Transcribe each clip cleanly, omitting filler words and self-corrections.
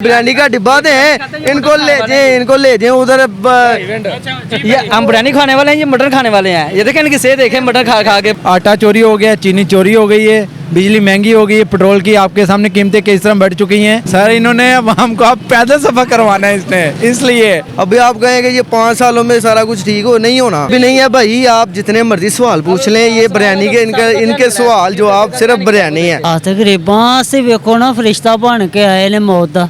बिरयानी का डिब्बा दे इनको ले जाए उधर। ये हम बिरयानी खाने वाले हैं, ये मटन खाने वाले हैं। ये देखें इनकी सेहत देखें, मटन खा खा के। आटा चोरी हो गया, चीनी चोरी हो गई है, बिजली महंगी हो गई है, पेट्रोल की आपके सामने कीमतें किस तरह बढ़ चुकी हैं। सर इन्होंने अब हमको अब पैदल सफर करवाना है इसने, इसलिए अभी आप कहेंगे ये 5 सालों में सारा कुछ ठीक हो, नहीं होना भी नहीं है भाई। आप जितने मर्जी सवाल पूछ लें, ये बिरयानी के इनके सवाल जवाब सिर्फ बिरयानी है। गरीबां से वेखो ना फरिश्ता बन के आए ने मौत दा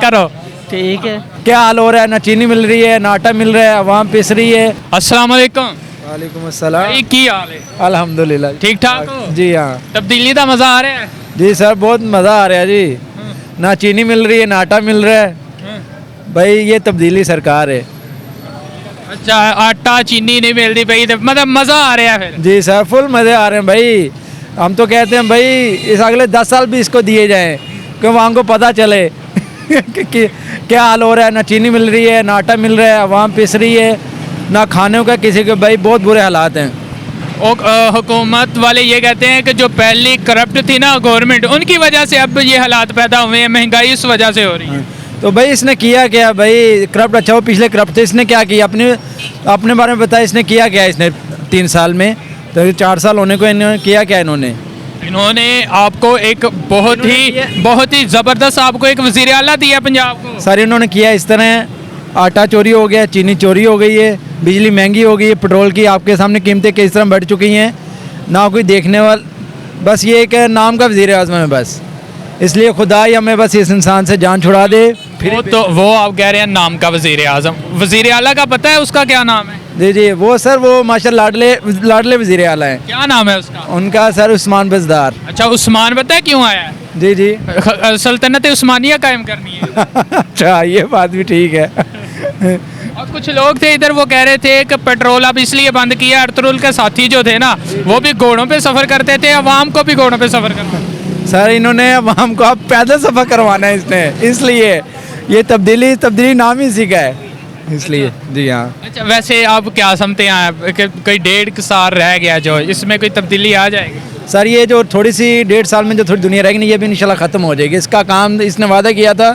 करो ठीक है। क्या हाल हो रहा है, ना चीनी मिल रही है, ना आटा मिल रहा है, आवाम पिस रही है। अस्सलाम वालेकुम। वालेकुम अस्सलाम। की हाल है? अल्हम्दुलिल्लाह ठीक ठाक हो? जी हाँ। तब्दीली का मजा आ रहा है? जी सर बहुत मज़ा आ रहा है जी। ना चीनी मिल रही है, ना आटा मिल रहा है। भाई ये तब्दीली सरकार है। अच्छा, आटा चीनी नहीं मिलती भाई, मतलब मजा आ रहा है फिर? जी सर फुल मज़े आ रहे हैं भाई। हम तो कहते हैं भाई इस अगले 10 साल भी इसको दिए जाएं कि वहाँ को पता चले कि क्या हाल हो रहा है। ना चीनी मिल रही है, ना आटा मिल रहा है, आवाम पिस रही है, ना खाने का किसी के। भाई बहुत बुरे हालात हैं। हुकूमत वाले ये कहते हैं कि जो पहली करप्ट थी ना गवर्नमेंट, उनकी वजह से अब ये हालात पैदा हुए हैं, महंगाई इस वजह से हो रही है। तो भाई इसने किया क्या भाई? करप्ट अच्छा वो पिछले करप्ट थे, इसने क्या किया? अपने बारे में बताया, इसने किया क्या? इसने 3 साल में तो 4 साल होने को इन्होंने किया क्या? इन्होंने आपको एक बहुत ही ज़बरदस्त आपको एक वज़ीर आला दिया पंजाब को। सर इन्होंने किया इस तरह, आटा चोरी हो गया, चीनी चोरी हो गई है, बिजली महंगी हो गई है, पेट्रोल की आपके सामने कीमतें किस तरह बढ़ चुकी हैं, ना कोई देखने वाला। बस ये एक नाम का वज़ीर आज़म है बस, इसलिए खुदा ही हमें बस इस इंसान से जान छुड़ा दे। फिर तो वो आप कह रहे हैं नाम का वज़ीर आज़म, वज़ीर आला का पता है उसका क्या नाम है? जी जी वो सर वो माशाल्लाह लाडले वज़ीर आला है। क्या नाम है उसका? उनका सर उस्मान बज़दार। अच्छा, उस्मान पता है क्यों आया है? जी जी सल्तनत उस्मानिया कायम करनी है। अच्छा ये बात भी ठीक है। और कुछ लोग थे इधर वो कह रहे थे कि पेट्रोल अब इसलिए बंद किया, अर्तुगरुल के साथी जो थे ना वो भी घोड़ों पे सफ़र करते थे, अवाम को भी घोड़ों पे सफ़र करना। सर इन्होंने अवाम को अब पैदल सफ़र करवाना है इसने, इसलिए ये तब्दीली नाम ही इसी का है, इसलिए। जी हाँ। अच्छा, वैसे आप क्या समझते हैं कि कोई 1.5 साल रह गया जो इसमें कोई तब्दीली आ जाएगी? सर ये जो थोड़ी सी 1.5 साल में जो थोड़ी दुनिया रहेगी ये भी इंशाल्लाह ख़त्म हो जाएगी। इसका काम इसने वादा किया था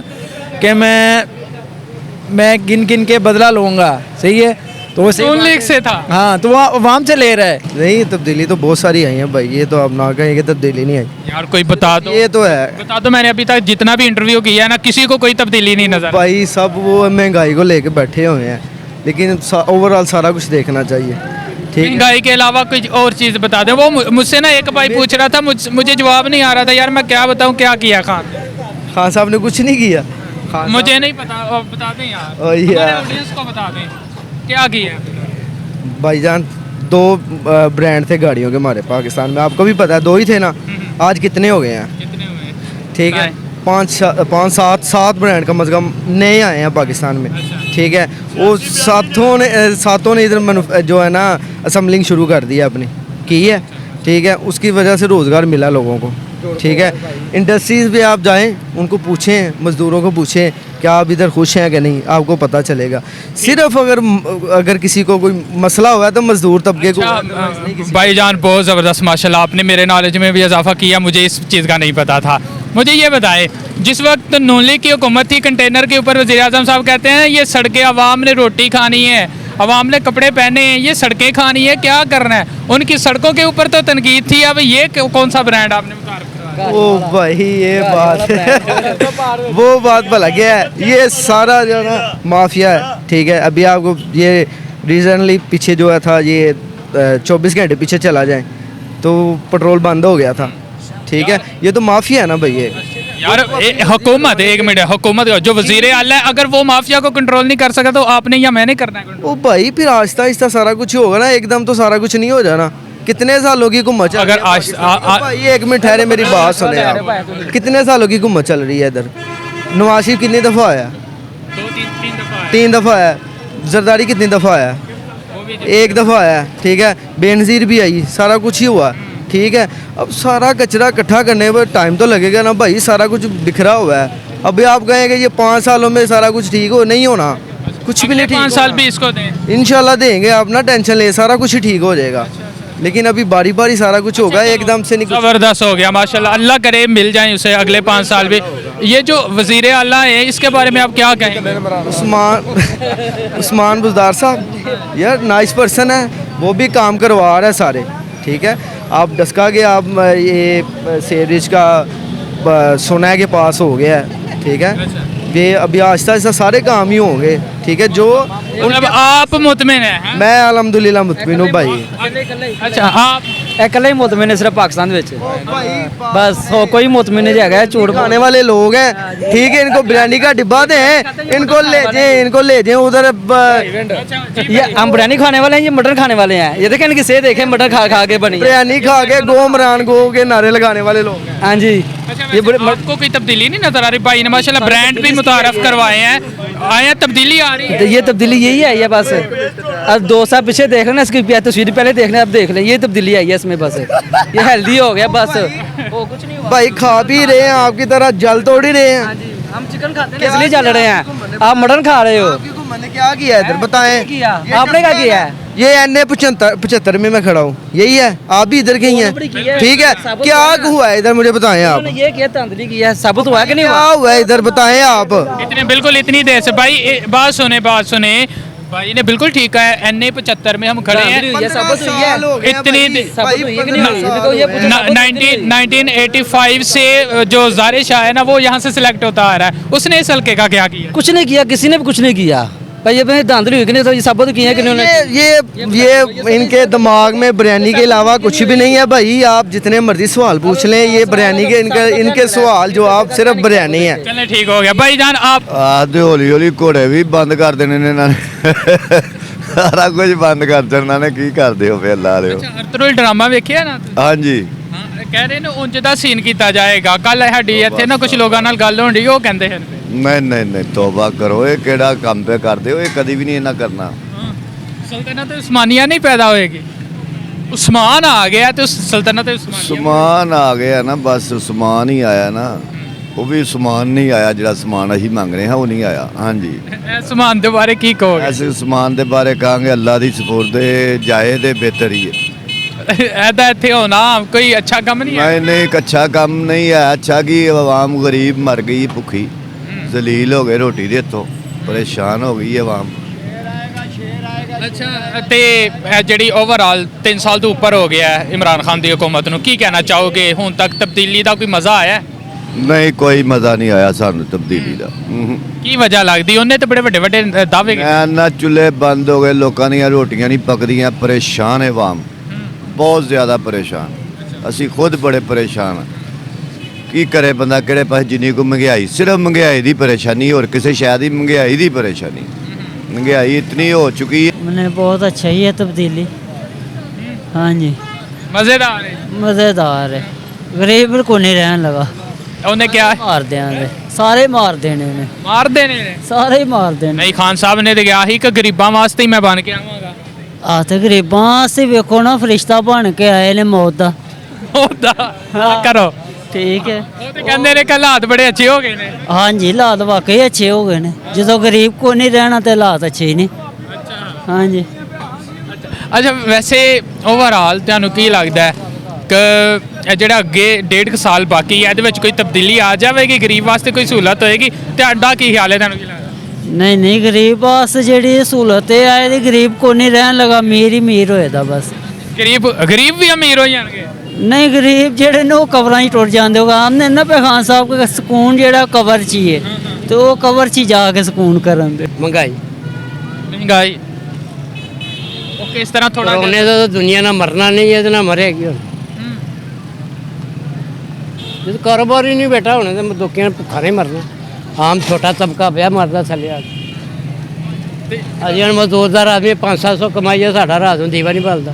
कि मैं गिन के बदला लूँगा, सही है? तो वो नून लीग से था। हाँ तो वो अवाम से ले रहा है। नहीं तब्दीली तो बहुत सारी आई है भाई, ये तो आप ना कहें कि तब्दीली नहीं आई। यार कोई बता दो, ये तो है बता दो। मैंने अभी तक जितना भी इंटरव्यू किया है ना, किसी को कोई तब्दीली नहीं नजर। भाई सब वो महंगाई को लेके बैठे हुए हैं, लेकिन ओवरऑल सारा कुछ देखना चाहिए। ठीक है, महंगाई के अलावा कुछ और चीज़ बता दें। वो मुझसे ना एक भाई पूछ रहा था, मुझे जवाब नहीं आ रहा था यार, मैं क्या बताऊँ क्या किया खान साहब ने कुछ नहीं किया। मुझे नहीं पता, बता दें यार, यार ऑडियंस को बता दें क्या किया। भाईजान 2 ब्रांड थे गाड़ियों के हमारे पाकिस्तान में, आपको भी पता है 2 ही थे ना। आज कितने हो गए हैं? कितने हुए? ठीक है, 5-7 ब्रांड कम से कम नए आए हैं पाकिस्तान में। ठीक है, वो सातों ने इधर जो है ना असम्बलिंग शुरू कर दी है अपनी की है। ठीक है, उसकी वजह से रोज़गार मिला लोगों को। ठीक है, इंडस्ट्रीज़ पे आप जाएं, उनको पूछें, मज़दूरों को पूछें क्या आप इधर खुश हैं कि नहीं, आपको पता चलेगा। सिर्फ अगर किसी को कोई मसला हुआ है तो मज़दूर तबके को। भाईजान बहुत ज़बरदस्त माशाल्लाह, आपने मेरे नॉलेज में भी इजाफा किया, मुझे इस चीज़ का नहीं पता था। मुझे ये बताएं, जिस वक्त नून लीग की हुकूमत थी, कंटेनर के ऊपर वज़ीर आज़म साहब कहते हैं ये सड़कें अवाम ने रोटी खानी है, अवाम ने कपड़े पहने हैं, ये सड़कें खानी है, क्या करना है? उनकी सड़कों के ऊपर तो तनकीद थी, अब ये कौन सा ब्रांड आपने मुतारिफ करवाया? ओ भाई ये बात वो बात भला गया है, ये सारा जो है ना माफिया है। ठीक है, अभी आपको ये रीजनली पीछे जो है था, ये 24 घंटे पीछे चला जाए तो पेट्रोल बंद हो गया था। ठीक है, ये तो माफिया है ना भाई ये। यार हुकूमत, एक मिनट, हुकूमत जो वज़ीर आला है, अगर वो माफिया को कंट्रोल नहीं कर सका तो आपने या मैंने करना है कंट्रोल? ओ भाई फिर आहिस्ता आहिस्ता सारा कुछ होगा ना, एकदम तो सारा कुछ नहीं हो जाना। कितने सालों की घुम्मत चल रही है? अगर भाई एक मिनट ठहरे, मेरी बात सुने आप। कितने सालों की घुम्मत चल रही है इधर? नवाज शरीफ कितनी दफ़ा आया? 3 दफ़ा आया। जरदारी कितनी दफ़ा आया? 1 दफ़ा आया। ठीक है, बेनज़ीर भी आई, सारा कुछ ही हुआ। ठीक है, अब सारा कचरा इकट्ठा करने पर टाइम तो लगेगा ना भाई, सारा कुछ बिखरा हुआ है। अभी आप कहेंगे ये 5 सालों में सारा कुछ ठीक हो, नहीं होना, कुछ भी नहीं ठीक। 5 साल भी इसको दें, इंशाल्लाह देंगे, आप ना टेंशन ले, सारा कुछ ही ठीक हो जाएगा। लेकिन अभी बारी बारी सारा कुछ होगा, एकदम से नहीं कुछ। ज़बरदस्त हो गया माशाल्लाह, अल्लाह करे मिल जाए उसे अगले 5 साल भी। ये जो वज़ीर आला है इसके बारे में आप क्या कहेंगे? उस्मान बुजदार साहब यार नाइस पर्सन है, वो भी काम करवा रहा है सारे, ठीक है। आप डस्का के आप ये सेरिज का सोना के पास हो गया है, ठीक है। ये अभी आहिस्ता आहिस्ता सारे काम ही होंगे, ठीक है। जो मतलब आप मुतमिन हैं? मैं अल्हम्दुलिल्लाह मुतमिन हूँ भाई। अच्छा, आप ਇਕੱਲਾ ਹੀ ਮੁਤਮਿਨ ਹੈ ਸਿਰਫ ਪਾਕਿਸਤਾਨ ਦੇ ਵਿੱਚ ਬਸ ਹੋਰ ਕੋਈ ਮੁਤਮਿਨ ਨਹੀਂ ਹੈਗਾ ਝੂਠ खाने वाले लोग हैं, ठीक है। इनको बिरयानी का डिब्बा दें, इनको ले जाएं उधर ये हम बिरयानी खाने वाले हैं, ये मटन खाने वाले हैं। ये देखें इनकी सेहत देखें, मटन खा खा के बनी है। बिरयानी खा के गो मरान गो के नारे लगाने वाले लोग हैं। हाँ जी, ये आपको कोई तब्दीली नहीं नजर आ रही? भाई ने माशाल्लाह ब्रांड भी मुतारफ करवाए हैं, आया तब्दीली आ रही है? तो ये तब्दीली यही आई है बस। अब 2 साल पीछे देख लेना, इसकी तस्वीर पहले देख लें, अब देख लें, ये तब्दीली आई है इसमें बस। ये हेल्दी हो गया बस, वो कुछ नहीं हुआ। भाई खा भी रहे हैं, आपकी तरह जल तोड़ ही रहे हैं। हम चिकन खाते हैं इसलिए चल रहे हैं, आप मटन खा रहे हो। मैंने क्या किया इधर बताएं? आपने क्या किया है? ये NA 75 में मैं खड़ा हूँ, यही है। आप भी इधर के ही हैं, ठीक है। क्या हुआ है इधर मुझे बताएं आप? उन्होंने ये किया, तंदरी किया, साबित हुआ है कि नहीं क्या हुआ? हुआ है इधर बताएं आप? बिल्कुल इतनी देर से भाई बात सुने भाई ने बिल्कुल ठीक कहा है। NA 75 में हम खड़े हैं, ये साबित हुई है, इतनी साबित हुई है कि नहीं हुई? देखो ये पूछो, साबित हुई है कि नहीं? 1985 से जो जारिश है ना वो यहाँ से सिलेक्ट होता आ रहा है, उसने इस हल्के का क्या किया? कुछ नहीं किया, किसी ने भी कुछ नहीं किया भाई। ये धांधली हुई कि नहीं, तो ये साबित किया है कि नहीं? ये इनके दिमाग में बिरयानी के अलावा कुछ भी नहीं है भाई। आप जितने मर्जी सवाल पूछ लें, ये बिरयानी के इनके सवाल जवाब सिर्फ बिरयानी है। चले ठीक हो गया भाई जान। आप ਆਦੇ ਹੌਲੀ ਹੌਲੀ ਘੋੜੇ ਵੀ ਬੰਦ ਕਰ ਦੇਣੇ ਨੇ ਇਹਨਾਂ ਨੇ ਸਾਰਾ ਕੁਝ ਬੰਦ ਕਰ ਦੇਣਾ ਇਹਨਾਂ ਨੇ ਕੀ ਕਰਦੇ ਹੋ ਫੇਰ ਲਾ ਲਿਓ ਅਰਤਰੁਲ ਡਰਾਮਾ ਵੇਖਿਆ ਨਾ? ਹਾਂਜੀ ਹਾਂ, ਕਹਿ ਰਹੇ ਨੇ ਉਂਝ ਦਾ ਸੀਨ ਕੀਤਾ ਜਾਏਗਾ। ਕੱਲ ਸਾਡੀ ਇੱਥੇ ਨਾ ਕੁਝ ਲੋਕਾਂ ਨਾਲ ਗੱਲ ਹੋਣੀ, ਉਹ ਕਹਿੰਦੇ ਹਨ ਨਹੀਂ ਤੋਬਾ ਕਰੋ ਇਹ ਕਿਹੜਾ ਕੰਮ ਤੇ ਕਰਦੇ ਹੋ ਇਹ ਕਦੀ ਵੀ ਨਹੀਂ ਇਹਨਾਂ ਕਰਨਾ सल्तनत उस्मानिया नहीं पैदा होएगी। उस्मान आ गया तो सल्तनत उस्मानिया ਸਮਾਨ ਆ ਗਿਆ ਨਾ ਬਸ ਸਮਾਨ ਹੀ ਆਇਆ ਨਾ ਉਹ ਵੀ ਸਮਾਨ ਨਹੀਂ ਆਇਆ ਜਿਹੜਾ ਸਮਾਨ ਅਸੀਂ ਮੰਗ ਰਹੇ ਹਾਂ ਉਹ ਨਹੀਂ ਆਇਆ ਹਾਂਜੀ उस्मान के बारे की कहोगे? ਐਸੇ ਸਮਾਨ ਦੇ ਬਾਰੇ ਕਹਾਂਗੇ ਅੱਲਾ ਦੀ ਸਪੁਰਦ ਜਾਏ ਤੇ ਬਿਹਤਰ ਹੀ ਹੈ ऐदा इतने होना कोई अच्छा कम नहीं है। नहीं एक अच्छा काम नहीं है अच्छा कि आवाम गरीब मर गई भुखी जलील हो गए रोटी दे तो परेशान हो गई आवाम अच्छा ते ਜਿਹੜੀ ओवरऑल 3 ਸਾਲ ਤੋਂ ਉੱਪਰ ਹੋ ਗਿਆ ਹੈ ਇਮਰਾਨ ਖਾਨ ਦੀ ਹਕੂਮਤ ਨੂੰ, ਕੀ ਕਹਿਣਾ ਚਾਹੋਗੇ? ਹੁਣ ਤੱਕ ਤਬਦੀਲੀ ਦਾ ਕੋਈ ਮਜ਼ਾ ਆਇਆ? नहीं कोई मज़ा नहीं आया सानू तब्दीली का ਕੀ ਵਜ੍ਹਾ ਲੱਗਦੀ? ਉਹਨੇ ਤੇ ਬੜੇ ਵੱਡੇ ਵੱਡੇ ਦਾਅਵੇ ਕੀਤੇ। ना चूल्हे बंद हो गए लोगों ਦੀਆਂ ਰੋਟੀਆਂ ਨਹੀਂ ਪੱਕਦੀਆਂ परेशान है आवाम बहुत ज़्यादा परेशान ਅਸੀਂ खुद बड़े परेशान ਹਾਂ ਕੀ ਕਰੇ ਬੰਦਾ ਕਿਹੜੇ ਪਾਸੇ ਜਿੰਨੀ ਕੋ ਮਹਿੰਗਾਈ ਸਿਰਫ ਮਹਿੰਗਾਈ ਦੀ ਪਰੇਸ਼ਾਨੀ ਹੋਰ ਕਿਸੇ ਸ਼ਾਇਦ ਦੀ ਮਹਿੰਗਾਈ ਦੀ ਪਰੇਸ਼ਾਨੀ महंगाई इतनी हो चुकी है मैंने बहुत अच्छा ही है तब्दीली। हाँ जी, ਮਜ਼ੇਦਾਰ ਹੈ। मज़ेदार है। गरीब को नहीं रहने लगा, ਉਹਨੇ ਕਿਹਾ मार देंगे सारे, मार देने ने ਮਾਰ ਦੇਣੇ ਨੇ। सारे ही मार देने। ਨਹੀਂ ਖਾਨ ਸਾਹਿਬ ਨੇ ਤੇ ਕਿਹਾ ਸੀ ਕਿ ਗਰੀਬਾਂ ਵਾਸਤੇ ਹੀ ਮੈਂ ਬਣ ਕੇ ਆਵਾਂਗਾ। आ तो गरीबां से वेखो ना फरिश्ता बन के आए ने मौत दा। ਉਹਦਾ ਕਰੋ ठीक है। ਉਹ ਤੇ ਕਹਿੰਦੇ ਨੇ ਕਿ ਹਾਲਾਤ ਬੜੇ ਅੱਛੇ ਹੋ ਗਏ ਨੇ। हाँ जी, हालात वाकई अच्छे हो गए ने, जो गरीब को नहीं रहना तो हालात अच्छे ही नहीं। हाँ जी। ਅੱਛਾ ਵੈਸੇ ਓਵਰਆਲ ਤੁਹਾਨੂੰ ਕੀ ਲੱਗਦਾ ਹੈ ਕਿ ਇਹ ਜਿਹੜਾ ਅੱਗੇ 1.5 ਸਾਲ ਬਾਕੀ ਹੈ ਇਹਦੇ ਵਿੱਚ ਕੋਈ ਤਬਦੀਲੀ ਆ ਜਾਵੇਗੀ, ਗਰੀਬ ਵਾਸਤੇ ਕੋਈ ਸਹੂਲਤ ਹੋਏਗੀ? ਤੁਹਾਡਾ ਕੀ ਖਿਆਲ ਹੈ, ਤੁਹਾਨੂੰ ਕੀ ਲੱਗਦਾ? नहीं नहीं, गरीब वास्ते जेह्ड़ी सहूलत है आए दी, गरीब को नहीं रहन लगा, अमीर ही अमीर होए दा बस। ਗਰੀਬ ਵੀ ਅਮੀਰ ਹੋ ਜਾਣਗੇ? नहीं, गरीब जेह्ड़े ने वो कबरां च टुर जांदे हो। आमने ना पे खान साहब का सुकून जेह्ड़ा कबर च ही है, तो वो कबर च ही जाके सुकून करन दे। महंगाई ਮਹਿੰਗਾਈ ਉਹ ਕਿਸ ਤਰ੍ਹਾਂ ਥੋੜਾ ਉਹਨੇ ਤਾਂ ਦੁਨੀਆ ਨਾਲ ਮਰਨਾ ਨਹੀਂ, ਇਹਦੇ ਨਾਲ ਮਰੇਗੀ ਹੁਣ। ਜਦ ਕਾਰੋਬਾਰ ਹੀ ਨਹੀਂ ਬੈਠਾ ਹੋਣਾ ਤਾਂ ਦੁੱਖਿਆਂ ਭੁੱਖਾ ਨਹੀਂ ਮਰਨਾ। ਆਮ ਛੋਟਾ ਤਬਕਾ ਪਿਆ ਮਰਦਾ ਥੱਲੇ ਆ। ਅਜੇ ਹੁਣ ਮਜ਼ਦੂਰਦਾਰ ਆਦਮੀ 500-700 ਕਮਾਈਏ, ਸਾਡਾ ਰਾਤ ਨੂੰ ਦੀਵਾ ਨਹੀਂ ਬਲਦਾ।